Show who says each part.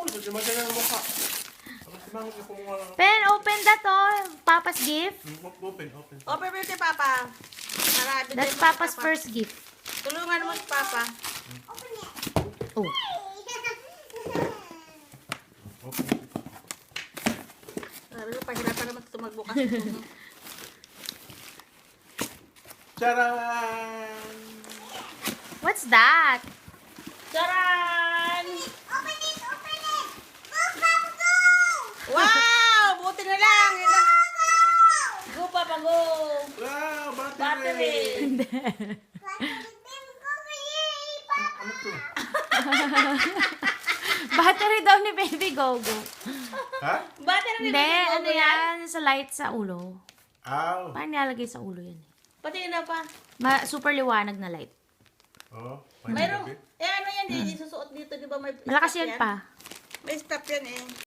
Speaker 1: Madala ng mukha.
Speaker 2: Pen, open that Papa's gift.
Speaker 1: Open.
Speaker 3: Open mo si Papa. Marami
Speaker 2: That's
Speaker 3: din,
Speaker 2: Papa's
Speaker 3: Papa.
Speaker 2: first gift.
Speaker 3: Tulungan mo si Papa.
Speaker 2: Oh.
Speaker 3: Sabi ko, pahirapan naman ito magbukas.
Speaker 1: Charan!
Speaker 2: What's that?
Speaker 3: Charan! Wow! Buti na lang! Go, Papa, go!
Speaker 1: Wow,
Speaker 3: Battery!
Speaker 1: Ano to?
Speaker 2: Battery daw ni Baby Gogo.
Speaker 1: Ha?
Speaker 3: Battery
Speaker 2: Hindi, ano yan? Sa light sa ulo.
Speaker 1: Ow.
Speaker 2: Paano nilalagay sa ulo yan?
Speaker 3: Pati na pa.
Speaker 2: Super liwanag na light.
Speaker 1: Oh,
Speaker 3: Mayroong, ano yan, di susuot dito, di ba may
Speaker 2: Malakas
Speaker 3: stop
Speaker 2: yan pa.
Speaker 3: May stop yan eh.